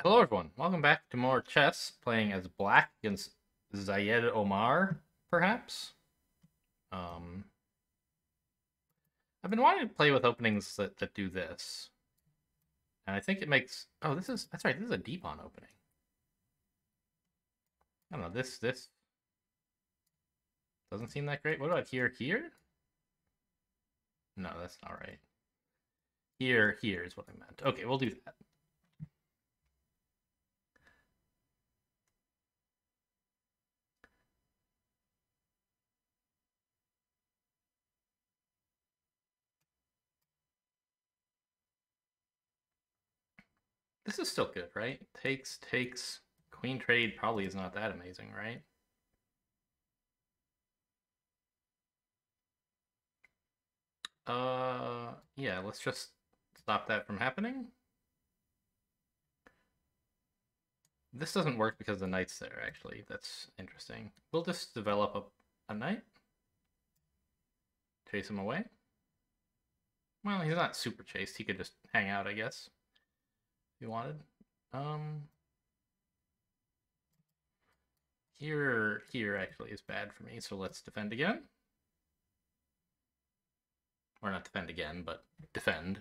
Hello everyone, welcome back to more chess, playing as black against Zayed Omar, perhaps? Um, I've been wanting to play with openings that do this. And I think it makes... Oh, that's right, this is a D-pawn opening. I don't know, this doesn't seem that great. What about here? No, that's not right. Here is what I meant. Okay, we'll do that. This is still good, right? Takes. Queen trade probably is not that amazing, right? Yeah, let's just stop that from happening. This doesn't work because the knight's there, actually. That's interesting. We'll just develop a knight. Chase him away. Well, he's not super chased. He could just hang out, I guess, if he wanted. Um, here actually is bad for me, so let's defend again. Or not defend again, but defend.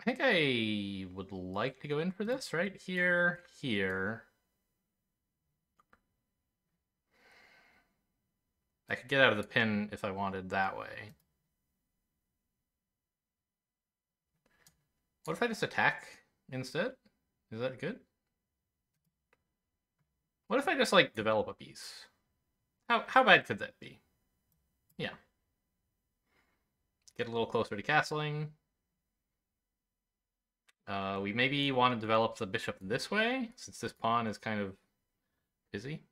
I think I would like to go in for this, right? Here. I could get out of the pin if I wanted that way. What if I just attack instead? Is that good? What if I just, like, develop a piece? How bad could that be? Yeah. Get a little closer to castling. We maybe want to develop the bishop this way, since this pawn is kind of busy.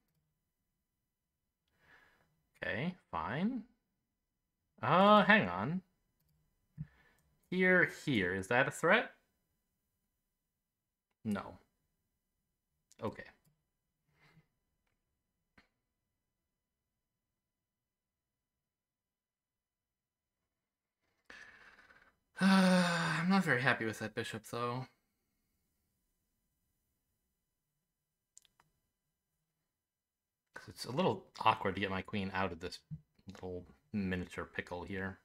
Okay, fine. Hang on. Here. Is that a threat? No. Okay. I'm not very happy with that bishop, though. It's a little awkward to get my queen out of this little miniature pickle here.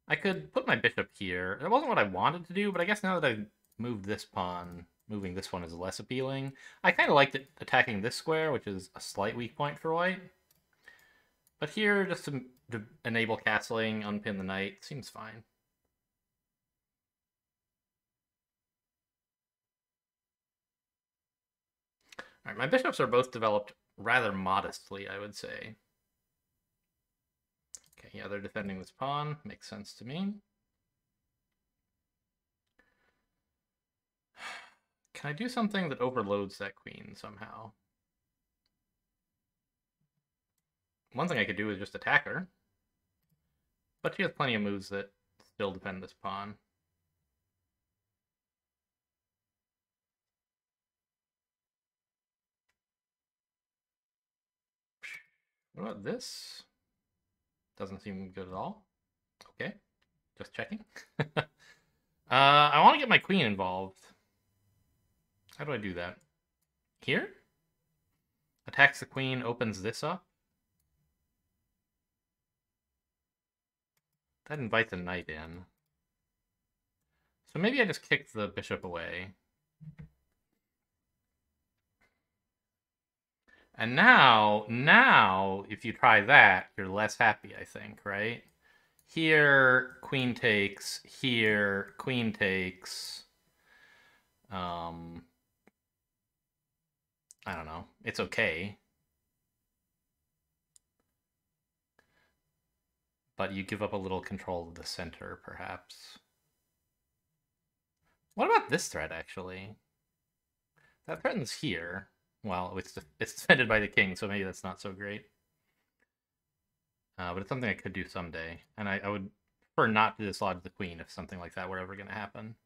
I could put my bishop here. It wasn't what I wanted to do, but I guess now that I've moved this pawn, moving this one is less appealing. I kind of liked it attacking this square, which is a slight weak point for white. But here, just to enable castling, unpin the knight, seems fine. Alright, my bishops are both developed rather modestly, I would say. Okay, yeah, they're defending this pawn. Makes sense to me. Can I do something that overloads that queen somehow? One thing I could do is just attack her. But she has plenty of moves that still defend this pawn. What about this? Doesn't seem good at all. Okay, just checking. I want to get my queen involved. How do I do that? Here? Attacks the queen, opens this up. That invites a knight in. So maybe I just kick the bishop away. And now, if you try that, you're less happy, I think, right? Here, queen takes. Here, queen takes. I don't know. It's okay. But you give up a little control of the center, perhaps. What about this threat, actually? That threatens here. Well, it's defended by the king, so maybe that's not so great. But it's something I could do someday. And I would prefer not to dislodge the queen if something like that were ever going to happen.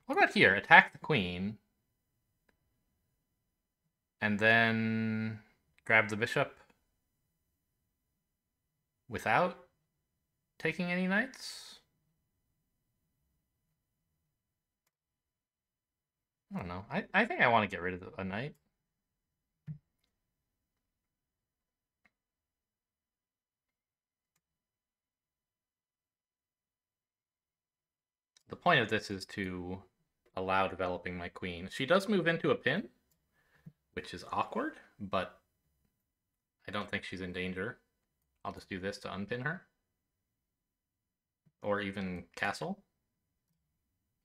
What about here? Attack the queen. And then grab the bishop without taking any knights? I don't know. I think I want to get rid of a knight. The point of this is to allow developing my queen. She does move into a pin, which is awkward, but I don't think she's in danger. I'll just do this to unpin her. Or even castle.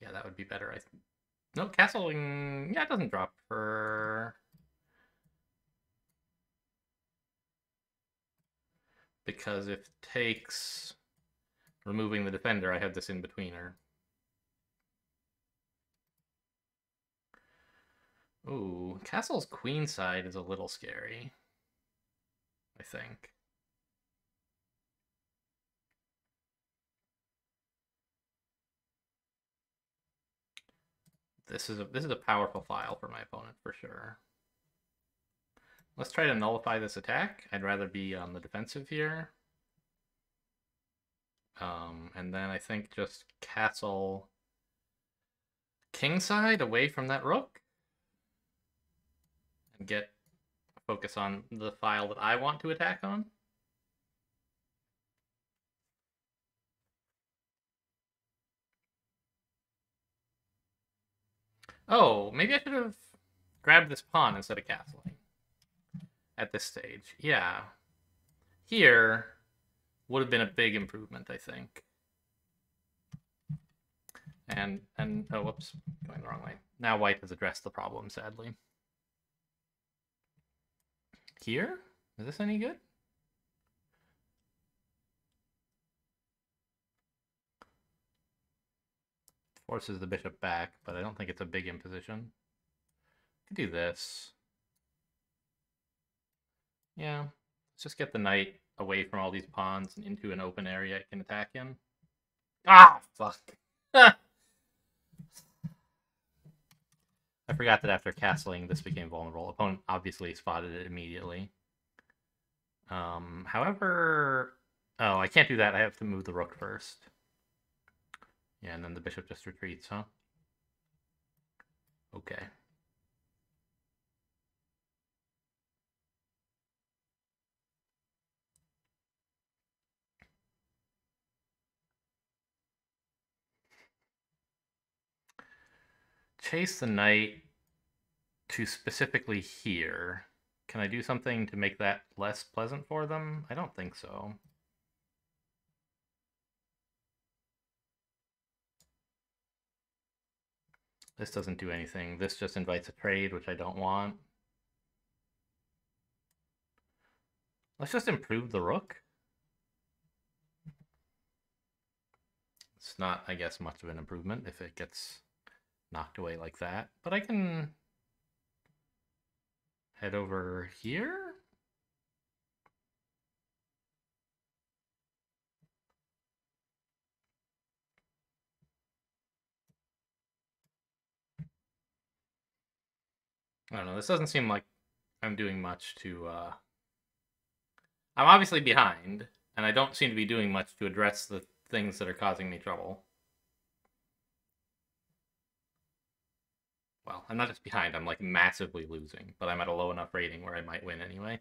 Yeah, that would be better. No, castling... Yeah, it doesn't drop her. Because if it takes removing the defender, I have this in between her. Ooh, castle's queen side is a little scary, I think. This is a powerful file for my opponent for sure. Let's try to nullify this attack. I'd rather be on the defensive here. And then I think just castle kingside away from that rook. And get focus on the file that I want to attack on. Oh, maybe I should have grabbed this pawn instead of castling at this stage. Yeah. Here would have been a big improvement, I think. And oh, whoops, going the wrong way. Now white has addressed the problem, sadly. Here? Is this any good? Forces the bishop back, but I don't think it's a big imposition. Could do this. Yeah, let's just get the knight away from all these pawns and into an open area I can attack in. Ah, fuck. I forgot that after castling, this became vulnerable. Opponent obviously spotted it immediately. However... Oh, I can't do that. I have to move the rook first. Yeah, and then the bishop just retreats, huh? Okay. Chase the knight to specifically here. Can I do something to make that less pleasant for them? I don't think so. This doesn't do anything. This just invites a trade, which I don't want. Let's just improve the rook. It's not, I guess, much of an improvement if it gets knocked away like that. But I can head over here. I don't know. This doesn't seem like I'm doing much to... I'm obviously behind, and I don't seem to be doing much to address the things that are causing me trouble. Well, I'm not just behind, I'm like massively losing, but I'm at a low enough rating where I might win anyway.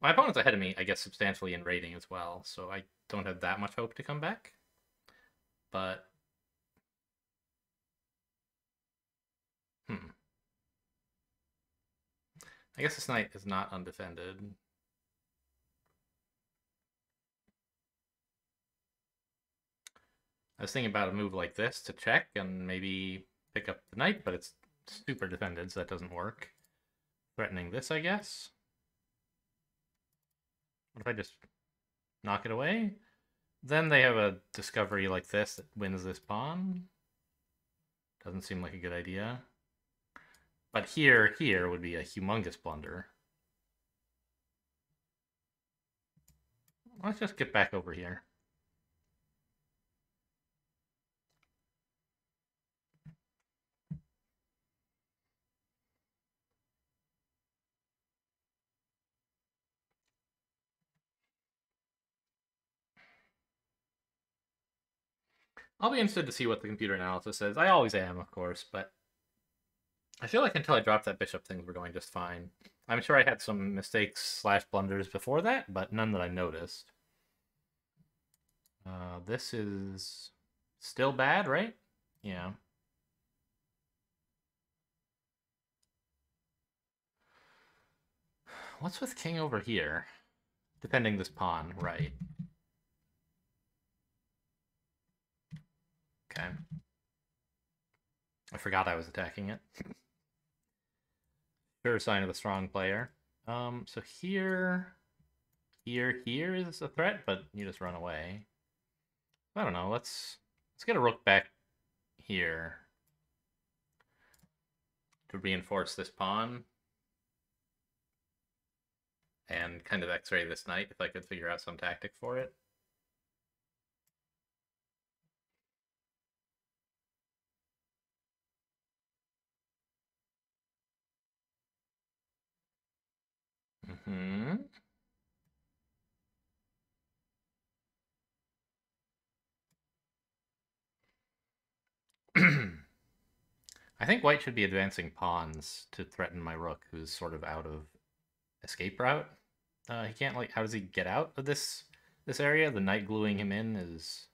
My opponent's ahead of me, I guess, substantially in rating as well, so I don't have that much hope to come back. But... I guess this knight is not undefended. I was thinking about a move like this to check and maybe pick up the knight, but it's super defended, so that doesn't work. Threatening this, I guess. What if I just knock it away? Then they have a discovery like this that wins this pawn. Doesn't seem like a good idea. But here would be a humongous blunder. Let's just get back over here. I'll be interested to see what the computer analysis says. I always am, of course, but I feel like until I dropped that bishop, things were going just fine. I'm sure I had some mistakes slash blunders before that, but none that I noticed. This is still bad, right? Yeah. What's with king over here? Defending this pawn, right. Okay. I forgot I was attacking it. Sure sign of a strong player. So here is a threat, but you just run away. I don't know. Let's get a rook back here to reinforce this pawn and kind of x-ray this knight if I could figure out some tactic for it. Mm-hmm. I think white should be advancing pawns to threaten my rook, who's sort of out of escape route. He can't, like, how does he get out of this area? The knight gluing him in is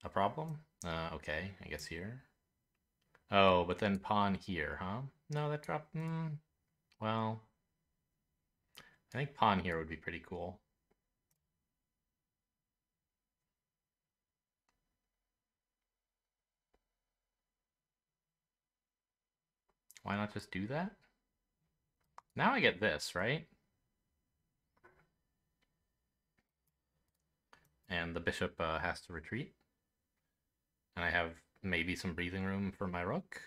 a problem? Okay, I guess here. Oh, but then pawn here, huh? No, that dropped... well, I think pawn here would be pretty cool. Why not just do that? Now I get this, right? And the bishop has to retreat. And I have maybe some breathing room for my rook.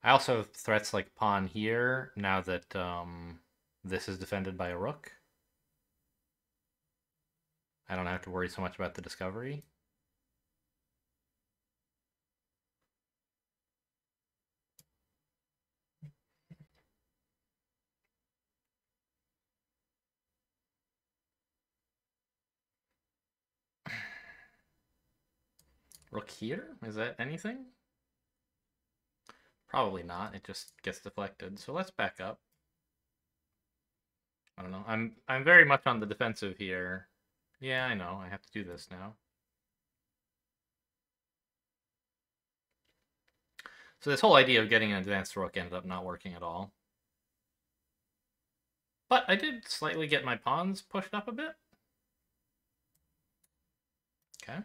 I also have threats like pawn here, now that this is defended by a rook. I don't have to worry so much about the discovery. Rook here? Is that anything? Probably not. It just gets deflected. So let's back up. I don't know. I'm very much on the defensive here. Yeah, I know. I have to do this now. So this whole idea of getting an advanced rook ended up not working at all. But I did slightly get my pawns pushed up a bit. Okay.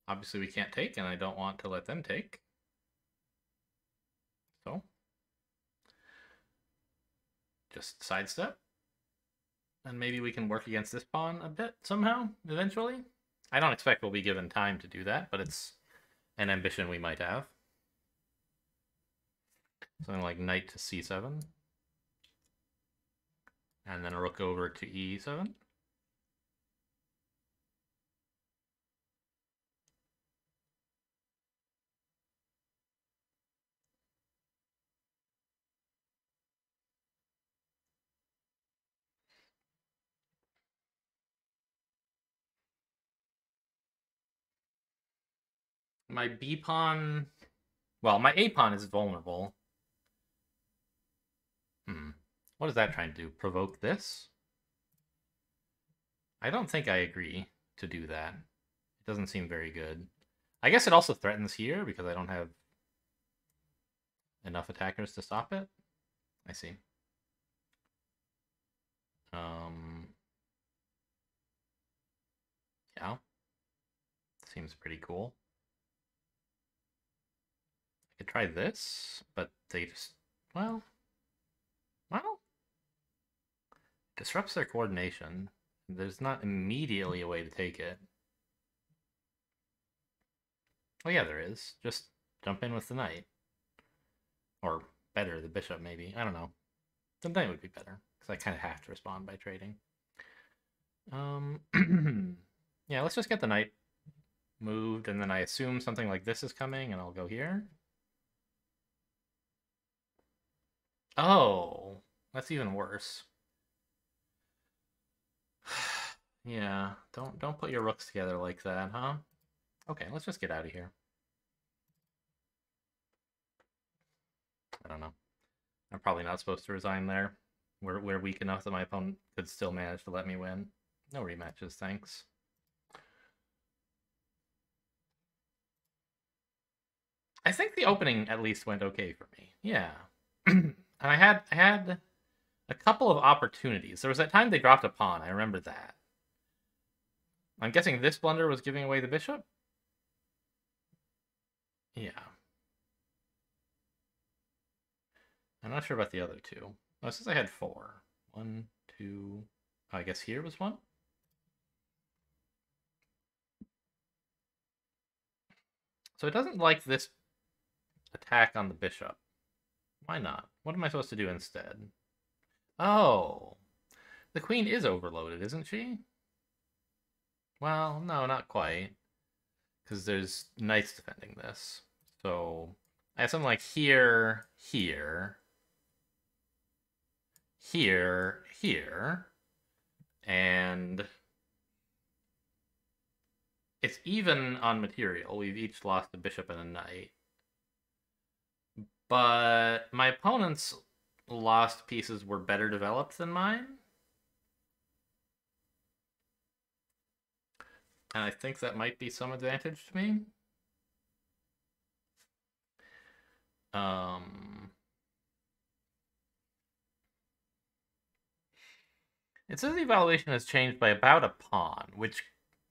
Obviously we can't take, and I don't want to let them take. So, just sidestep. And maybe we can work against this pawn a bit somehow, eventually. I don't expect we'll be given time to do that, but it's an ambition we might have. Something like knight to c7. And then a rook over to e7. My b pawn... Well, my a pawn is vulnerable. What is that trying to do? Provoke this? I don't think I agree to do that. It doesn't seem very good. I guess it also threatens here because I don't have enough attackers to stop it. I see. Yeah. Seems pretty cool. I could try this, but they just, well, disrupts their coordination. There's not immediately a way to take it. Oh yeah, there is. Just jump in with the knight. Or better, the bishop maybe. I don't know. The knight would be better, because I kind of have to respond by trading. Yeah, let's just get the knight moved, and then I assume something like this is coming, and I'll go here. Oh, that's even worse. Yeah, don't put your rooks together like that, huh? Okay, let's just get out of here. I don't know. I'm probably not supposed to resign there. We're weak enough that my opponent could still manage to let me win. No rematches, thanks. I think the opening at least went okay for me. Yeah. And I had a couple of opportunities. There was that time they dropped a pawn. I remember that. I'm guessing this blunder was giving away the bishop? Yeah. I'm not sure about the other two. Oh, since I had four. One, two. Oh, I guess here was one? So it doesn't like this attack on the bishop. Why not? What am I supposed to do instead? Oh, the queen is overloaded, isn't she? Well, no, not quite. Because there's knights defending this. So I have something like here, here, here, here, and it's even on material. We've each lost a bishop and a knight. But my opponent's lost pieces were better developed than mine. And I think that might be some advantage to me. It says the evaluation has changed by about a pawn, which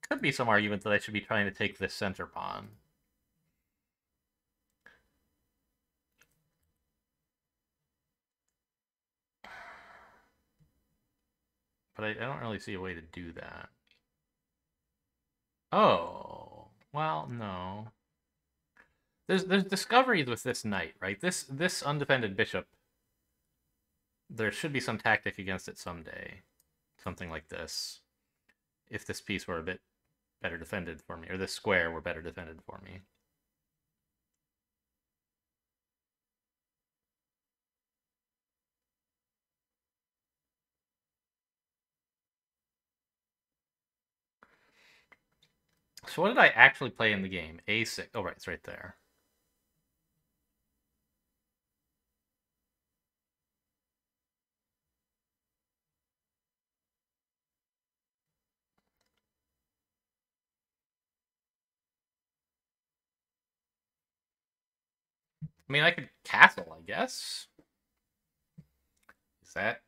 could be some argument that I should be trying to take this center pawn. But I don't really see a way to do that. Oh, well, no. There's discoveries with this knight, right? This undefended bishop. There should be some tactic against it someday. Something like this. If this piece were a bit better defended for me, or this square were better defended for me. So what did I actually play in the game? A6. Oh, right, it's right there. I mean, I could castle, I guess. Is that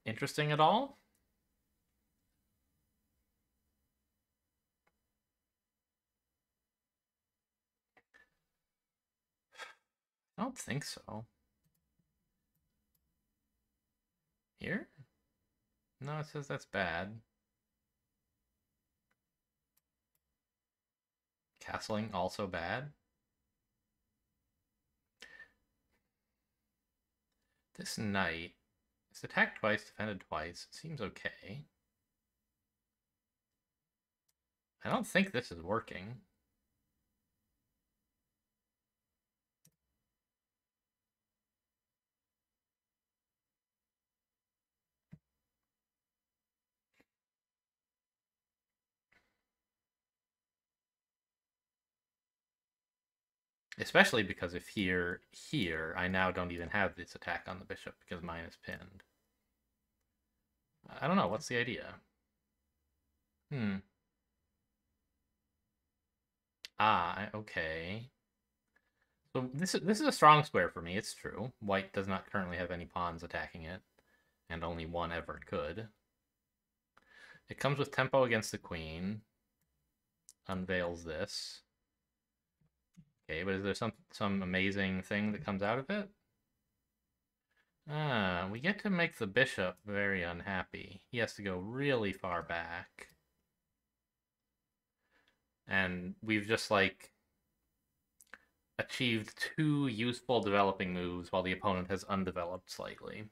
interesting at all? I don't think so. Here? No, it says that's bad. Castling also bad. This knight is attacked twice, defended twice. It seems okay. I don't think this is working. Especially because if here, I now don't even have this attack on the bishop because mine is pinned. I don't know. What's the idea? Okay. So this is a strong square for me. It's true. White does not currently have any pawns attacking it, and only one ever could. It comes with tempo against the queen. Unveils this. Okay, but is there some amazing thing that comes out of it? Ah, we get to make the bishop very unhappy. He has to go really far back. And we've just, like, achieved two useful developing moves while the opponent has undeveloped slightly.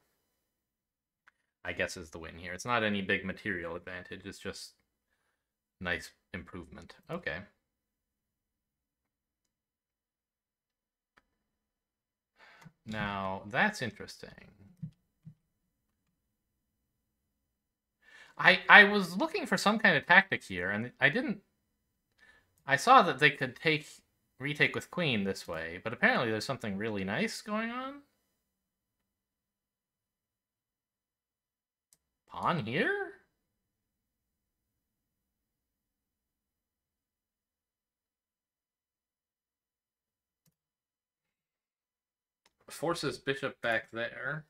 I guess is the win here. It's not any big material advantage. It's just nice improvement. Okay. Now, that's interesting. I was looking for some kind of tactic here, and I didn't. I saw that they could retake with queen this way, but apparently there's something really nice going on. Pawn here? Forces bishop back there.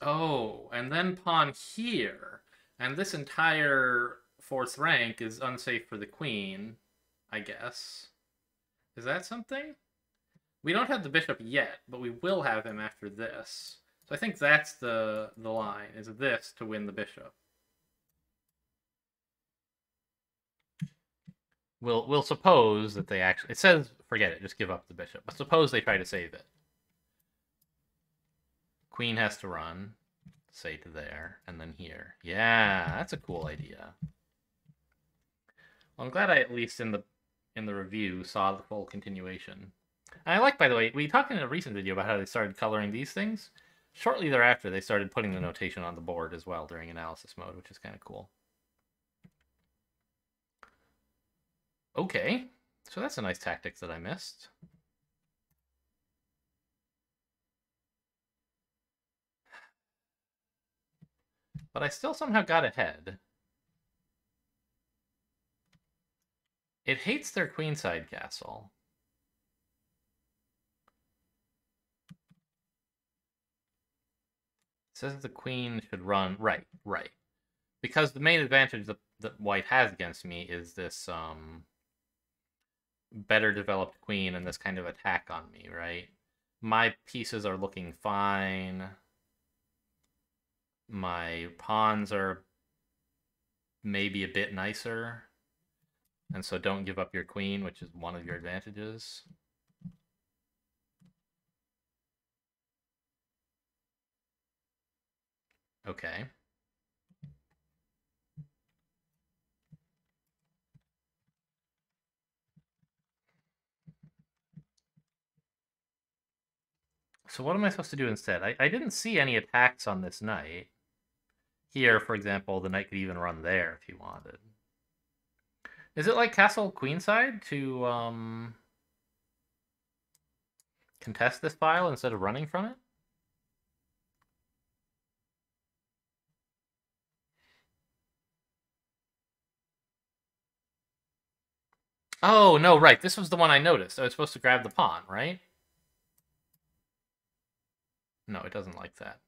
Oh, and then pawn here. And this entire fourth rank is unsafe for the queen, I guess. Is that something? We don't have the bishop yet, but we will have him after this. So I think that's the line, is this to win the bishop. We'll suppose that they actually... It says, forget it, just give up the bishop. But suppose they try to save it. Queen has to run, say to there, and then here. Yeah, that's a cool idea. Well, I'm glad I at least in the review saw the full continuation. And I like, by the way, we talked in a recent video about how they started coloring these things. Shortly thereafter, they started putting the notation on the board as well during analysis mode, which is kind of cool. Okay, so that's a nice tactic that I missed. But I still somehow got ahead. It hates their queenside castle. It says that the queen should run. Right. Because the main advantage that white has against me is this better developed queen and this kind of attack on me, right? My pieces are looking fine. My pawns are maybe a bit nicer. And so don't give up your queen, which is one of your advantages. Okay. So what am I supposed to do instead? I didn't see any attacks on this knight. Here, for example, the knight could even run there if he wanted. Is it like castle queenside to contest this file instead of running from it? Oh, no, right. This was the one I noticed. I was supposed to grab the pawn, right? No, it doesn't like that.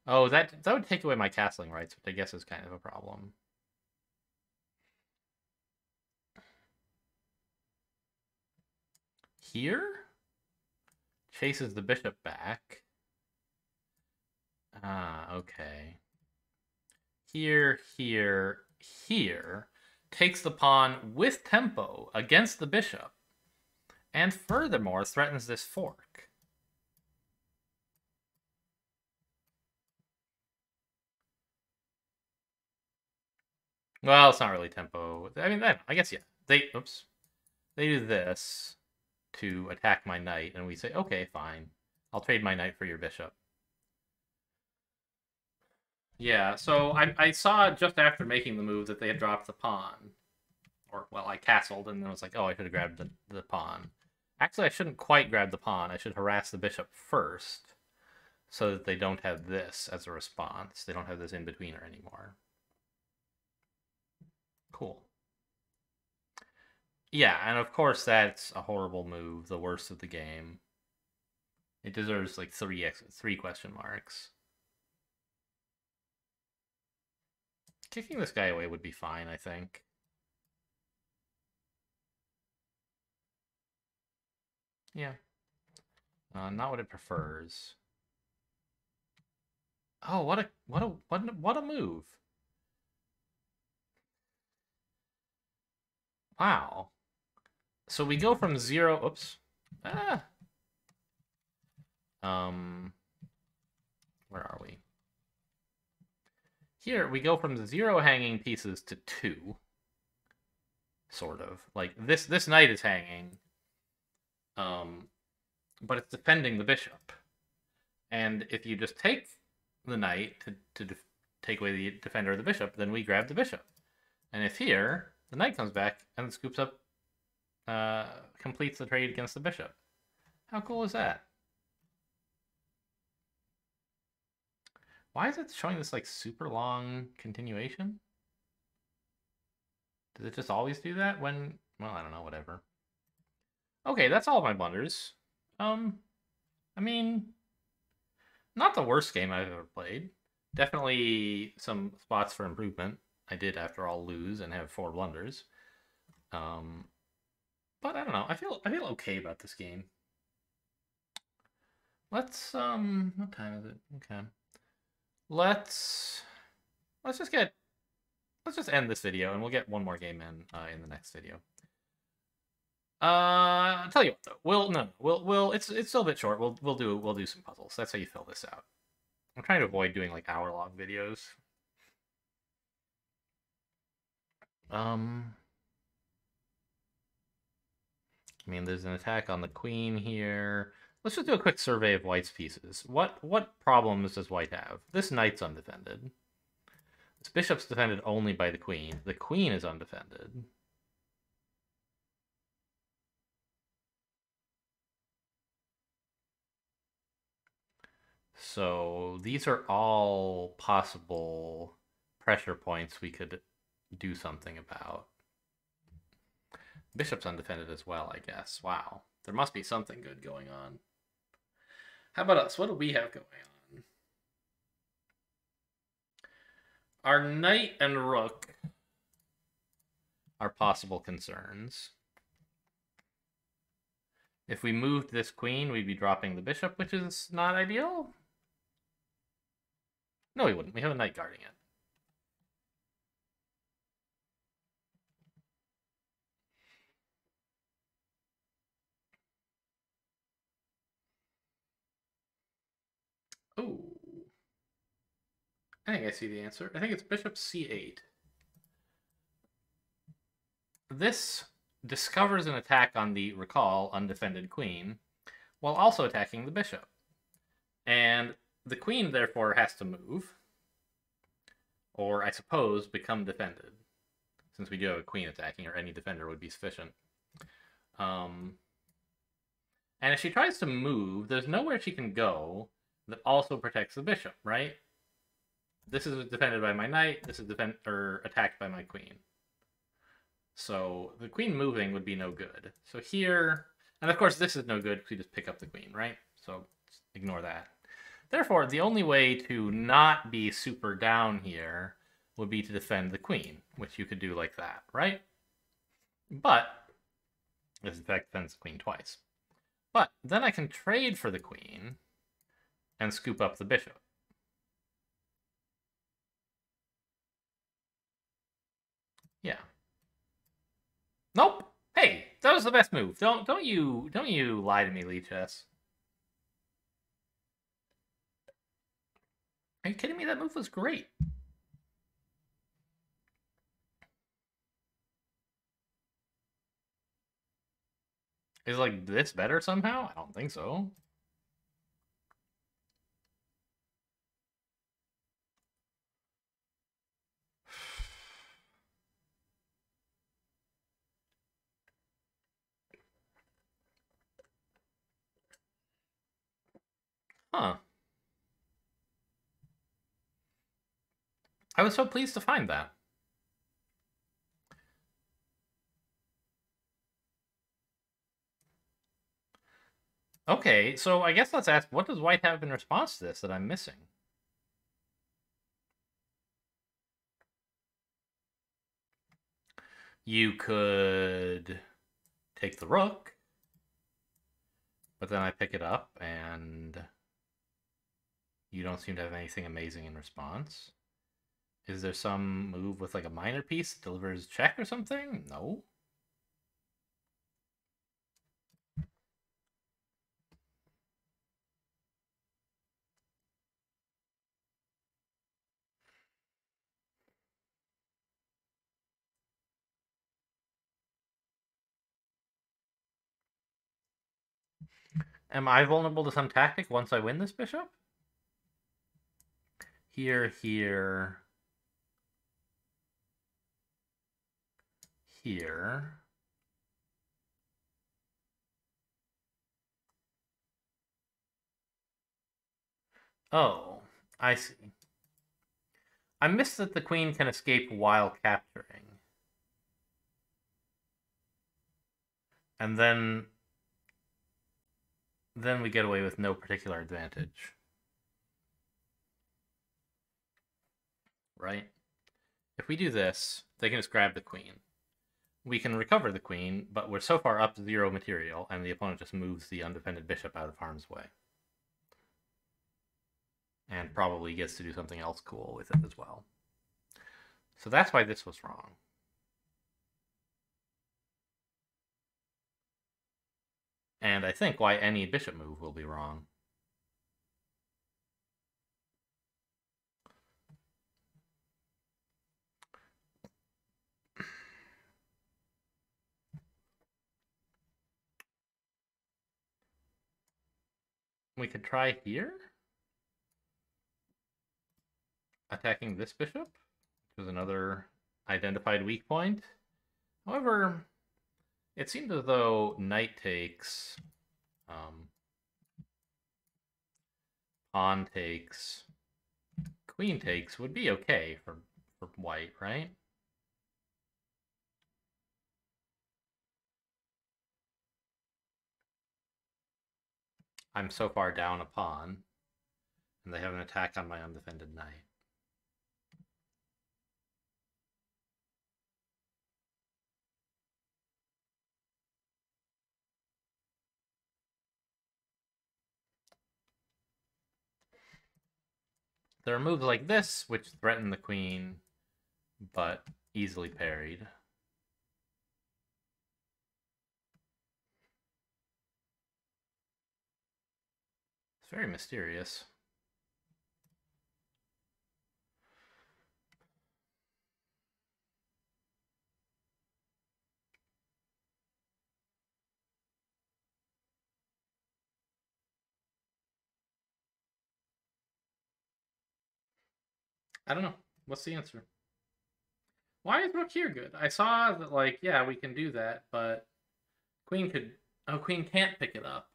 Oh, that would take away my castling rights, which I guess is kind of a problem. Here? Chases the bishop back. Ah, okay. Here. Takes the pawn with tempo against the bishop. And furthermore, threatens this fork. Well, it's not really tempo. I mean, I guess, yeah. They do this to attack my knight, and we say, okay, fine. I'll trade my knight for your bishop. Yeah, so I saw just after making the move that they had dropped the pawn. Or, well, I castled, and then I was like, oh, I should have grabbed the pawn. Actually, I shouldn't quite grab the pawn. I should harass the bishop first, so that they don't have this as a response. They don't have this in-betweener anymore. Cool. Yeah, and of course that's a horrible move, the worst of the game. It deserves like three question marks. Kicking this guy away would be fine, I think. Yeah. Not what it prefers. Oh, what a move. Wow. So we go from 0, oops. Where are we? Here we go from 0 hanging pieces to 2. Sort of. Like this knight is hanging. But it's defending the bishop. And if you just take the knight to take away the defender of the bishop, then we grab the bishop. And if here, the knight comes back and scoops up, completes the trade against the bishop. How cool is that? Why is it showing this like super long continuation? Does it just always do that when, well, I don't know, whatever. Okay, that's all my blunders. I mean, not the worst game I've ever played. Definitely some spots for improvement. I did, after all, lose and have 4 blunders. But I don't know. I feel okay about this game. Let's what time is it? Okay. Let's just get let's just end this video and we'll get one more game in the next video. I'll tell you what though. We'll it's still a bit short. We'll do some puzzles. That's how you fill this out. I'm trying to avoid doing like hour-long videos. I mean, there's an attack on the queen here. Let's just do a quick survey of white's pieces. What problems does white have? This knight's undefended. This bishop's defended only by the queen. The queen is undefended. So these are all possible pressure points we could do something about. Bishop's undefended as well, I guess. Wow. There must be something good going on. How about us? What do we have going on? Our knight and rook are possible concerns. If we moved this queen, we'd be dropping the bishop, which is not ideal. No, we wouldn't. We have a knight guarding it. Oh. I think I see the answer. I think it's bishop c8. This discovers an attack on the, recall, undefended queen, while also attacking the bishop. And the queen, therefore, has to move, or, I suppose, become defended, since we do have a queen attacking, or any defender would be sufficient. And if she tries to move, there's nowhere she can go that also protects the bishop, right? This is defended by my knight, this is attacked by my queen. So the queen moving would be no good. So here, and of course this is no good because we just pick up the queen, right? So ignore that. Therefore, the only way to not be super down here would be to defend the queen, which you could do like that, right? But this in fact defends the queen twice. But then I can trade for the queen and scoop up the bishop. Yeah. Nope. Hey, that was the best move. Don't you lie to me, Lichess. Are you kidding me? That move was great. Is like this better somehow? I don't think so. Huh. I was so pleased to find that. Okay, so I guess let's ask, what does white have in response to this that I'm missing? You could take the rook, but then I pick it up, and you don't seem to have anything amazing in response. Is there some move with like a minor piece that delivers check or something? No. Am I vulnerable to some tactic once I win this bishop? Here, here, here. Oh, I see. I missed that the queen can escape while capturing. And then we get away with no particular advantage. Right? If we do this, they can just grab the queen. We can recover the queen, but we're so far up 0 material, and the opponent just moves the undefended bishop out of harm's way. And probably gets to do something else cool with it as well. So that's why this was wrong. And I think why any bishop move will be wrong. We could try here. Attacking this bishop, which is another identified weak point. However, it seems as though knight takes, pawn takes, queen takes would be okay for white, right? I'm so far down a pawn, and they have an attack on my undefended knight. There are moves like this, which threaten the queen, but easily parried. It's very mysterious. I don't know. What's the answer? Why is rook here good? I saw that, like, yeah, we can do that, but queen could... Oh, queen can't pick it up.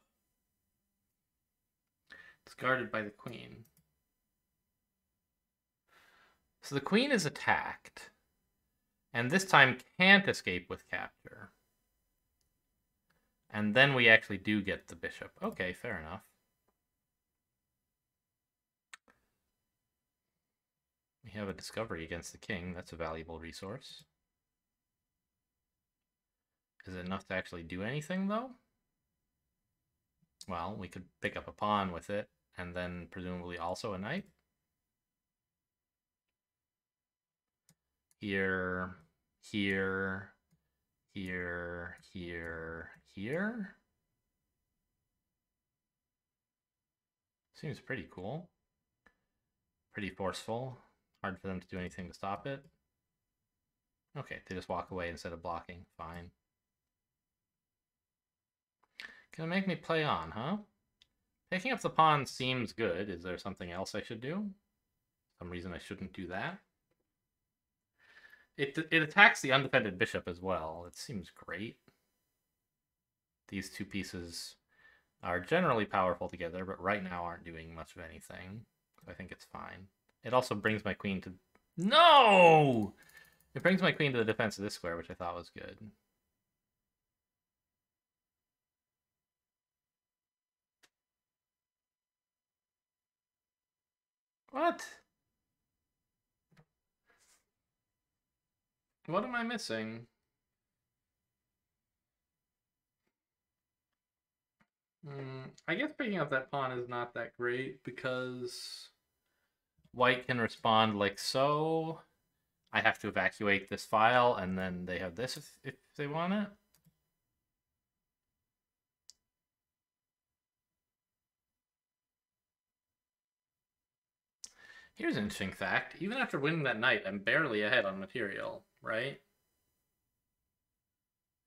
It's guarded by the queen. So the queen is attacked, and this time can't escape with capture. And then we actually do get the bishop. Okay, fair enough. We have a discovery against the king. That's a valuable resource. Is it enough to actually do anything, though? Well, we could pick up a pawn with it, and then presumably also a knight. Here, here, here, here, here. Seems pretty cool. Pretty forceful. Hard for them to do anything to stop it. Okay, they just walk away instead of blocking. Fine. Gonna make me play on, huh? Picking up the pawn seems good. Is there something else I should do? Some reason I shouldn't do that? It attacks the undefended bishop as well. It seems great. These two pieces are generally powerful together, but right now aren't doing much of anything. So I think it's fine. It also brings my queen to... No! It brings my queen to the defense of this square, which I thought was good. What? What am I missing? I guess picking up that pawn is not that great because white can respond like so. I have to evacuate this file, and then they have this if they want it. Here's an interesting fact. Even after winning that knight, I'm barely ahead on material, right?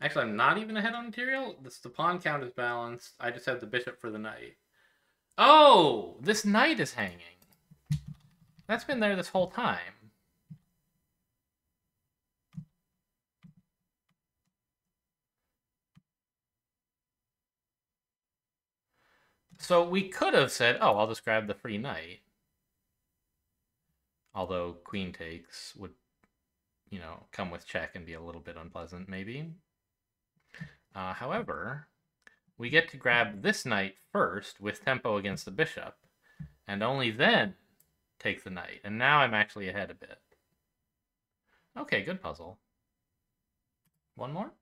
Actually, I'm not even ahead on material. The pawn count is balanced. I just have the bishop for the knight. Oh, this knight is hanging. That's been there this whole time. So we could have said, oh, I'll just grab the free knight. Although queen takes would, come with check and be a little bit unpleasant, maybe. However, we get to grab this knight first with tempo against the bishop, and only then take the knight. And now I'm actually ahead a bit. Okay, good puzzle. One more?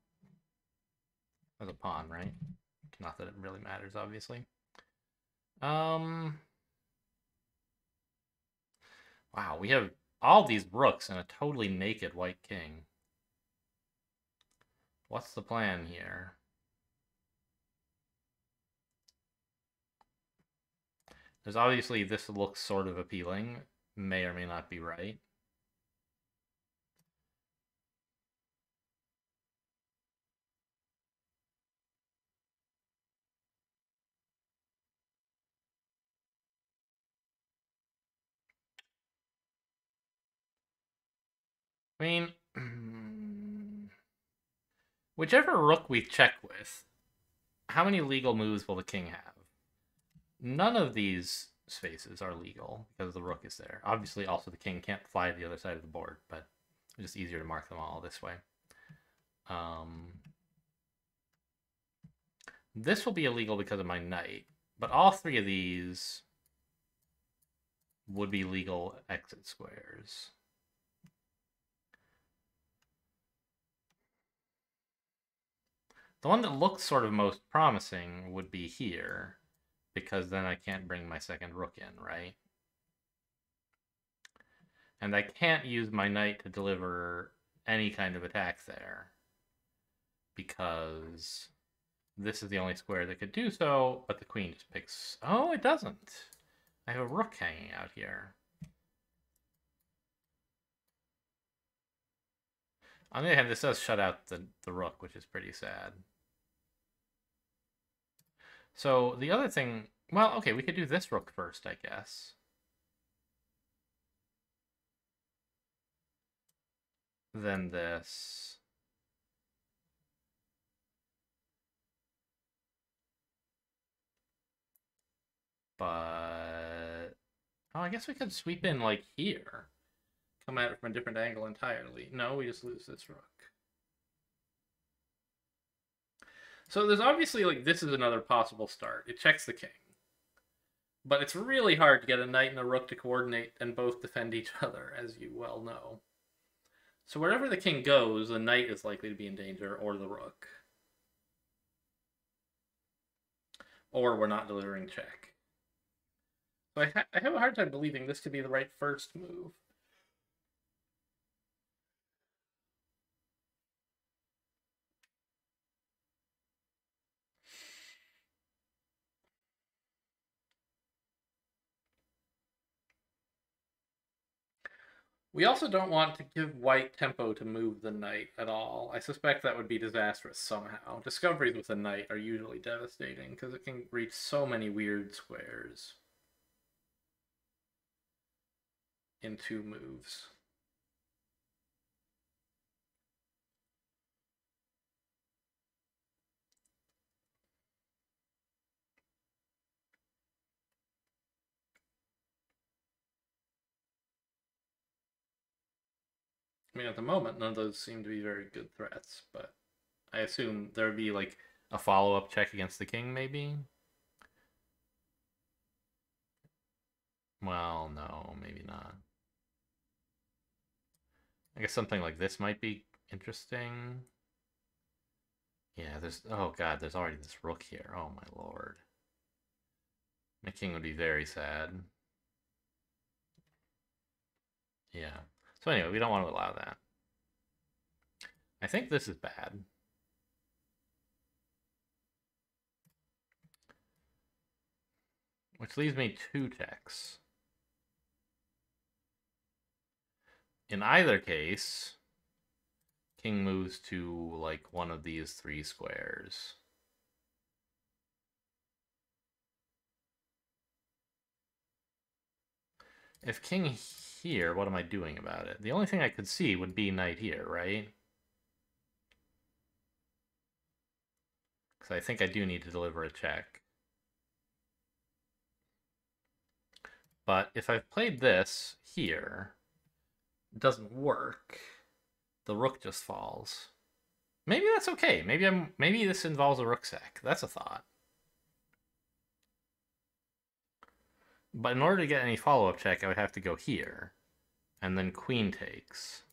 There's a pawn, right? Not that it really matters, obviously. Wow, we have all these rooks and a totally naked white king. What's the plan here? There's obviously, this looks sort of appealing. May or may not be right. I mean, whichever rook we check with, how many legal moves will the king have? None of these spaces are legal because the rook is there. Obviously, also the king can't fly to the other side of the board, but it's just easier to mark them all this way. This will be illegal because of my knight, but all three of these would be legal exit squares. The one that looks sort of most promising would be here, because then I can't bring my second rook in, right? And I can't use my knight to deliver any kind of attack there, because this is the only square that could do so, but the queen just picks... Oh, it doesn't! I have a rook hanging out here. On the other hand, this does shut out the rook, which is pretty sad. So the other thing... Well, okay, we could do this rook first, I guess. Then this. But... Oh, I guess we could sweep in, like, here. Come at it from a different angle entirely. No, we just lose this rook. So there's obviously, like, this is another possible start. It checks the king. But it's really hard to get a knight and a rook to coordinate and both defend each other, as you well know. So wherever the king goes, the knight is likely to be in danger, or the rook. Or we're not delivering check. So I have a hard time believing this could be the right first move. We also don't want to give white tempo to move the knight at all. I suspect that would be disastrous somehow. Discoveries with a knight are usually devastating because it can reach so many weird squares in 2 moves. I mean, at the moment, none of those seem to be very good threats, but I assume there would be, like, a follow-up check against the king, maybe? Well, no, maybe not. I guess something like this might be interesting. Yeah, there's... Oh, God, there's already this rook here. Oh, my lord. My king would be very sad. Yeah. So anyway, we don't want to allow that. I think this is bad. Which leaves me 2 checks. In either case, king moves to, like, one of these 3 squares. If king here, what am I doing about it? The only thing I could see would be knight here, right? Because I think I do need to deliver a check. But if I've played this here, it doesn't work. The rook just falls. Maybe that's okay. Maybe this involves a rook sack. That's a thought. But in order to get any follow-up check, I would have to go here. And then queen takes.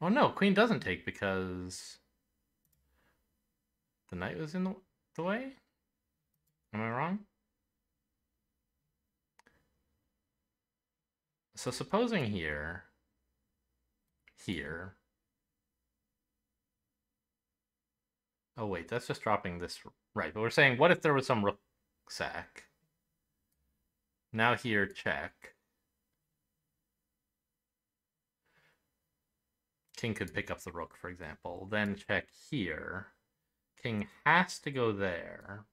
Oh no, queen doesn't take because the knight was in the way? Am I wrong? So supposing here. Oh wait, that's just dropping this. Right, but we're saying, what if there was some rook sack? Now here, check. King could pick up the rook, for example. Then check here. King has to go there.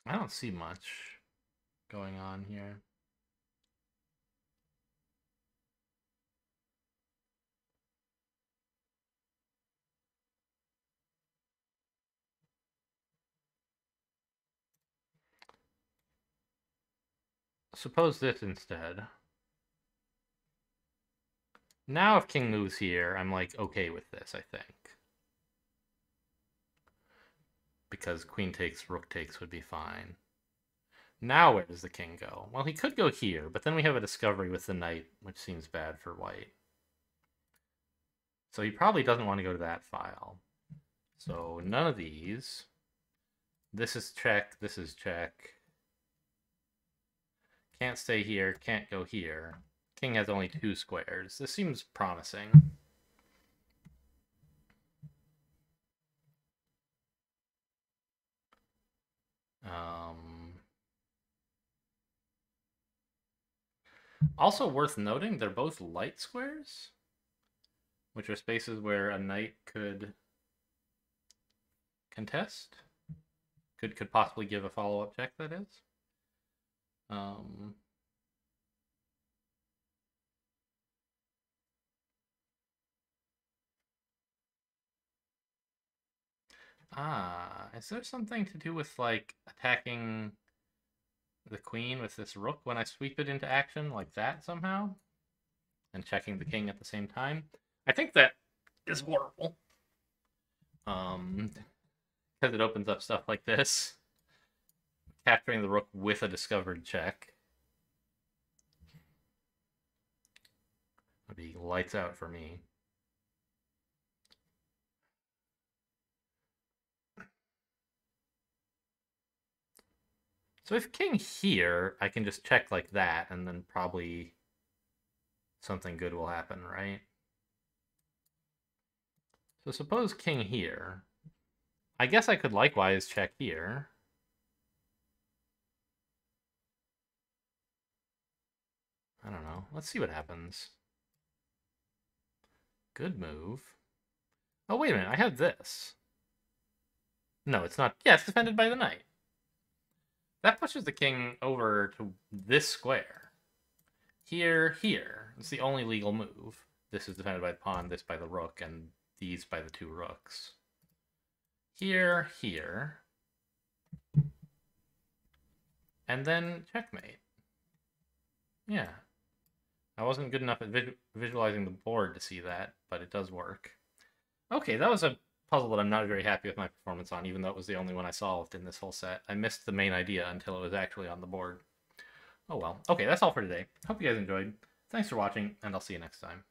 I don't see much going on here. Suppose this instead. Now if king moves here, I'm like okay with this, I think. Because queen takes, rook takes would be fine. Now where does the king go? Well, he could go here, but then we have a discovery with the knight, which seems bad for white. So he probably doesn't want to go to that file. So none of these. This is check, this is check. Can't stay here, can't go here. King has only 2 squares. This seems promising. Also worth noting, they're both light squares, which are spaces where a knight could contest. Could possibly give a follow-up check, that is. Is there something to do with, like, attacking the queen with this rook when I sweep it into action like that somehow? And checking the king at the same time? I think that is horrible. Because it opens up stuff like this. Capturing the rook with a discovered check would be lights out for me. So if king here, I can just check like that, and then probably something good will happen, right? So suppose king here. I guess I could likewise check here. I don't know. Let's see what happens. Good move. Oh, wait a minute. I have this. No, it's not. Yeah, it's defended by the knight. That pushes the king over to this square. Here. It's the only legal move. This is defended by the pawn, this by the rook, and these by the 2 rooks. Here. And then checkmate. Yeah. I wasn't good enough at visualizing the board to see that, but it does work. Okay, that was a puzzle that I'm not very happy with my performance on, even though it was the only one I solved in this whole set. I missed the main idea until it was actually on the board. Oh well. Okay, that's all for today. Hope you guys enjoyed. Thanks for watching, and I'll see you next time.